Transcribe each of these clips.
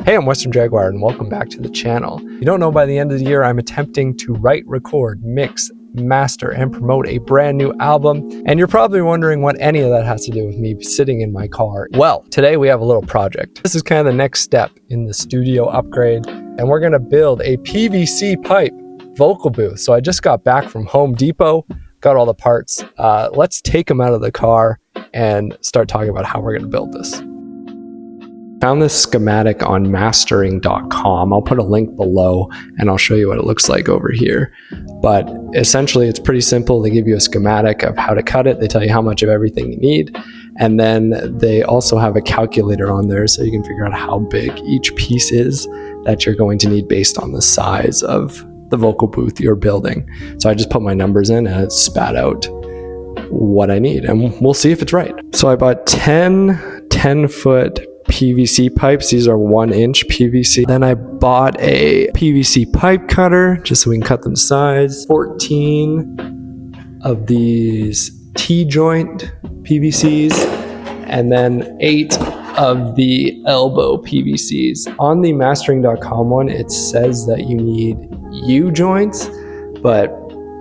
Hey, I'm Western Jaguar and welcome back to the channel. You don't know, by the end of the year, I'm attempting to write, record, mix, master, and promote a brand new album. And you're probably wondering what any of that has to do with me sitting in my car. Well, today we have a little project. This is kind of the next step in the studio upgrade, and we're gonna build a PVC pipe vocal booth. So I just got back from Home Depot, got all the parts. Let's take them out of the car and start talking about how we're gonna build this. Found this schematic on mastering.com. I'll put a link below and I'll show you what it looks like over here. But essentially it's pretty simple. They give you a schematic of how to cut it. They tell you how much of everything you need. And then they also have a calculator on there so you can figure out how big each piece is that you're going to need based on the size of the vocal booth you're building. So I just put my numbers in and it spat out what I need and we'll see if it's right. So I bought 10-foot PVC pipes. These are 1-inch PVC. Then I bought a PVC pipe cutter just so we can cut them to size. 14 of these T-joint PVCs and then 8 of the elbow PVCs. On the mastering.com one, it says that you need U-joints, but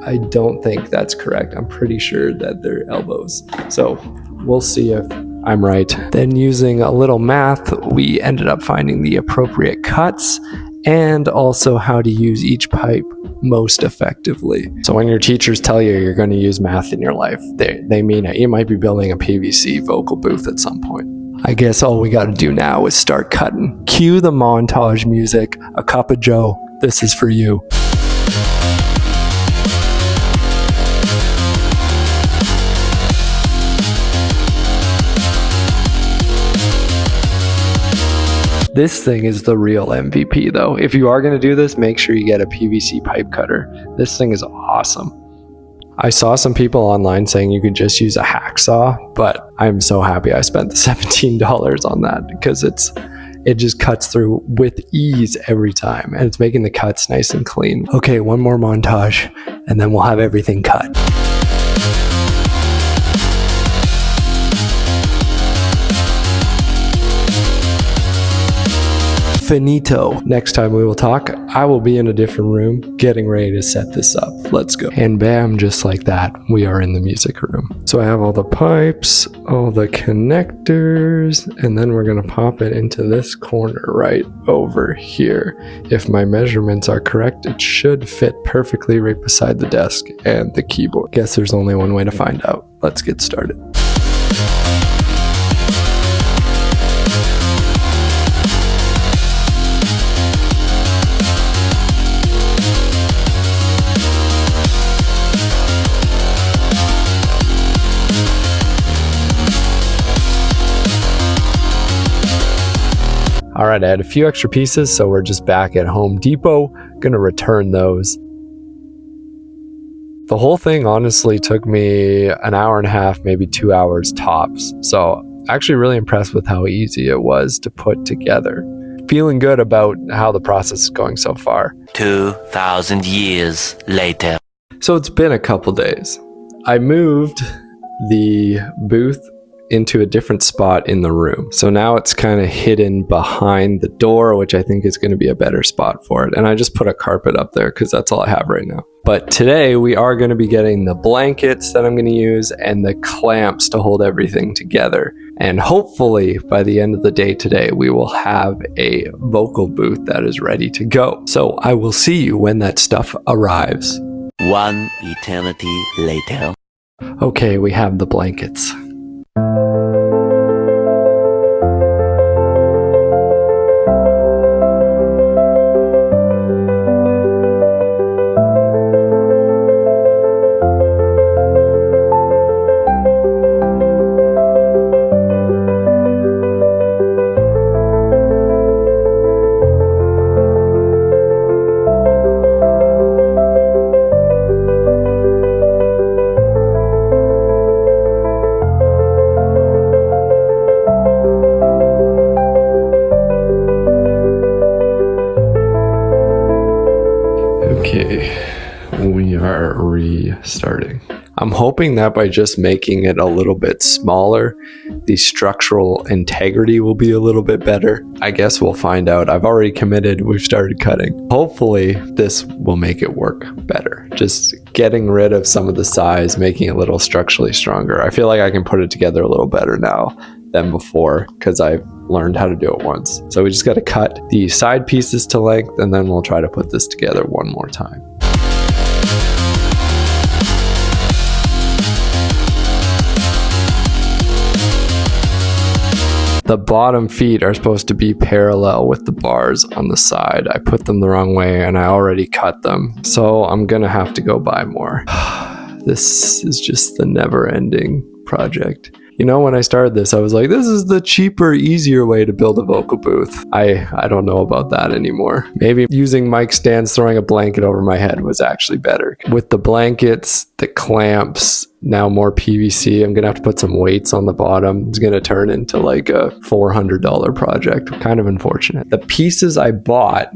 I don't think that's correct. I'm pretty sure that they're elbows. So we'll see if I'm right. Then using a little math, we ended up finding the appropriate cuts and also how to use each pipe most effectively. So when your teachers tell you you're going to use math in your life, they mean it. You might be building a PVC vocal booth at some point. I guess all we got to do now is start cutting. Cue the montage music. A cup of joe. This is for you. This thing is the real MVP though. If you are going to do this, make sure you get a PVC pipe cutter. This thing is awesome. I saw some people online saying you could just use a hacksaw, but I'm so happy I spent the $17 on that because it just cuts through with ease every time and it's making the cuts nice and clean. Okay, one more montage and then we'll have everything cut. Finito. Next time we will talk, I will be in a different room getting ready to set this up. Let's go. And bam, just like that, we are in the music room. So I have all the pipes, all the connectors, and then we're going to pop it into this corner right over here. If my measurements are correct, it should fit perfectly right beside the desk and the keyboard. Guess there's only one way to find out. Let's get started. All right, I had a few extra pieces, so we're just back at Home Depot, gonna return those. The whole thing honestly took me an hour and a half, maybe 2 hours tops. So actually really impressed with how easy it was to put together. Feeling good about how the process is going so far. 2,000 years later. So it's been a couple days. I moved the booth into a different spot in the room. So now it's kind of hidden behind the door, which I think is going to be a better spot for it. And I just put a carpet up there because that's all I have right now. But today we are going to be getting the blankets that I'm going to use and the clamps to hold everything together. And hopefully by the end of the day today, we will have a vocal booth that is ready to go. So I will see you when that stuff arrives. One eternity later. Okay, we have the blankets. Okay, we are restarting. I'm hoping that by just making it a little bit smaller, the structural integrity will be a little bit better. I guess we'll find out. I've already committed. We've started cutting. Hopefully this will make it work better. Just getting rid of some of the size, making it a little structurally stronger. I feel like I can put it together a little better now than before because I've learned how to do it once. So we just got to cut the side pieces to length, and then we'll try to put this together one more time. The bottom feet are supposed to be parallel with the bars on the side. I put them the wrong way and I already cut them. So I'm gonna have to go buy more. This is just the never-ending project. You know, when I started this, I was like, this is the cheaper, easier way to build a vocal booth. I don't know about that anymore. Maybe using mic stands, throwing a blanket over my head was actually better. With the blankets, the clamps, now more PVC, I'm gonna have to put some weights on the bottom. It's gonna turn into like a $400 project. Kind of unfortunate. The pieces I bought,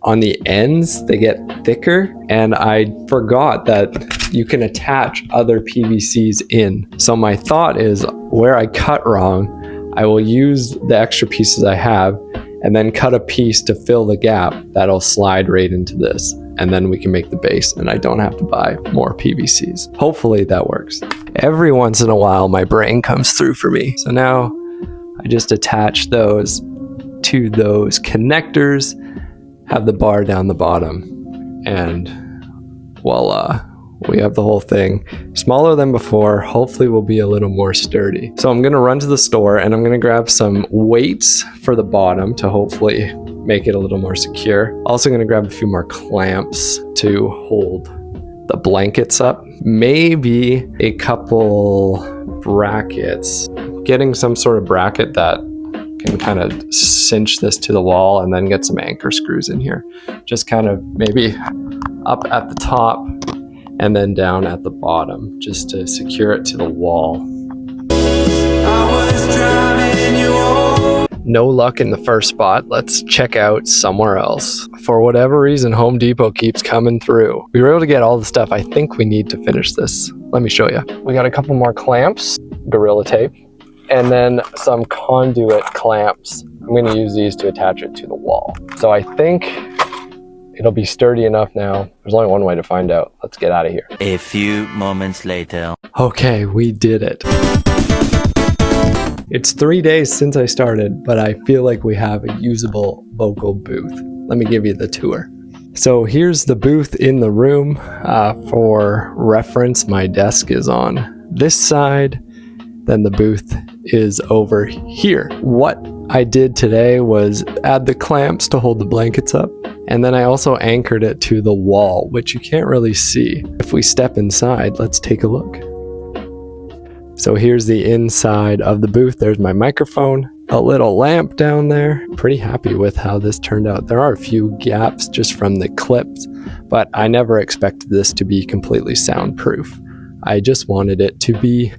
on the ends, they get thicker, and I forgot that you can attach other PVCs in. So my thought is, where I cut wrong, I will use the extra pieces I have and then cut a piece to fill the gap that'll slide right into this. And then we can make the base and I don't have to buy more PVCs. Hopefully that works. Every once in a while, my brain comes through for me. So now I just attach those to those connectors, have the bar down the bottom, and voila, we have the whole thing. Smaller than before, hopefully will be a little more sturdy. So I'm gonna run to the store and I'm gonna grab some weights for the bottom to hopefully make it a little more secure. Also gonna grab a few more clamps to hold the blankets up. Maybe a couple brackets. Getting some sort of bracket that can kind of cinch this to the wall and then get some anchor screws in here. Just kind of maybe up at the top and then down at the bottom just to secure it to the wall. No luck in the first spot. Let's check out somewhere else. For whatever reason, Home Depot keeps coming through. We were able to get all the stuff I think we need to finish this. Let me show you. We got a couple more clamps, Gorilla Tape, and then some conduit clamps. I'm going to use these to attach it to the wall. So I think it'll be sturdy enough now. There's only one way to find out. Let's get out of here. A few moments later. Okay, we did it. It's 3 days since I started, but I feel like we have a usable vocal booth. Let me give you the tour. So here's the booth in the room. For reference, my desk is on this side. Then the booth is over here. What I did today was add the clamps to hold the blankets up. And then I also anchored it to the wall, which you can't really see. If we step inside, let's take a look. So here's the inside of the booth. There's my microphone, a little lamp down there. Pretty happy with how this turned out. There are a few gaps just from the clips, but I never expected this to be completely soundproof. I just wanted it to be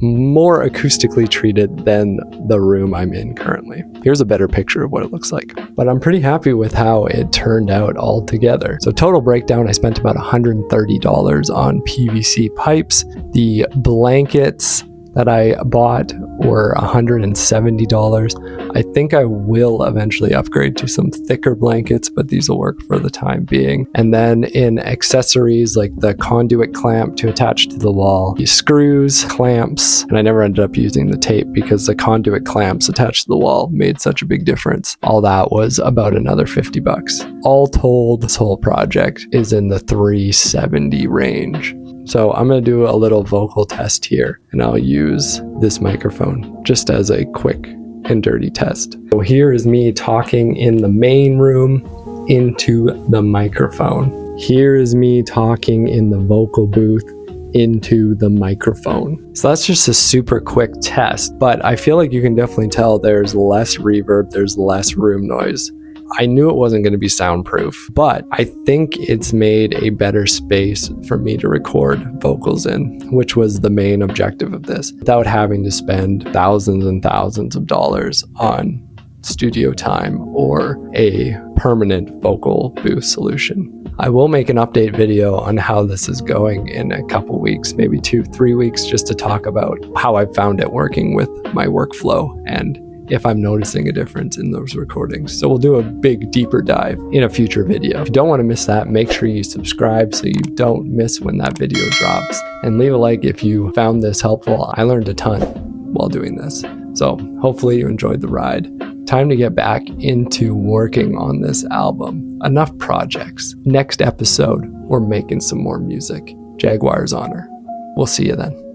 more acoustically treated than the room I'm in currently. Here's a better picture of what it looks like. But I'm pretty happy with how it turned out altogether. So total breakdown, I spent about $130 on PVC pipes. The blankets that I bought were $170. I think I will eventually upgrade to some thicker blankets, but these will work for the time being. And then in accessories like the conduit clamp to attach to the wall, the screws, clamps, and I never ended up using the tape because the conduit clamps attached to the wall made such a big difference. All that was about another $50. All told, this whole project is in the $370 range. So I'm going to do a little vocal test here, and I'll use this microphone just as a quick and dirty test. So here is me talking in the main room into the microphone. Here is me talking in the vocal booth into the microphone. So that's just a super quick test, but I feel like you can definitely tell there's less reverb, there's less room noise. I knew it wasn't going to be soundproof, but I think it's made a better space for me to record vocals in, which was the main objective of this, without having to spend thousands and thousands of dollars on studio time or a permanent vocal booth solution. I will make an update video on how this is going in a couple weeks, maybe 2-3 weeks, just to talk about how I found it working with my workflow and if I'm noticing a difference in those recordings. So we'll do a big, deeper dive in a future video. If you don't want to miss that, make sure you subscribe so you don't miss when that video drops. And leave a like if you found this helpful. I learned a ton while doing this. So hopefully you enjoyed the ride. Time to get back into working on this album. Enough projects. Next episode, we're making some more music. Jaguar's honor. We'll see you then.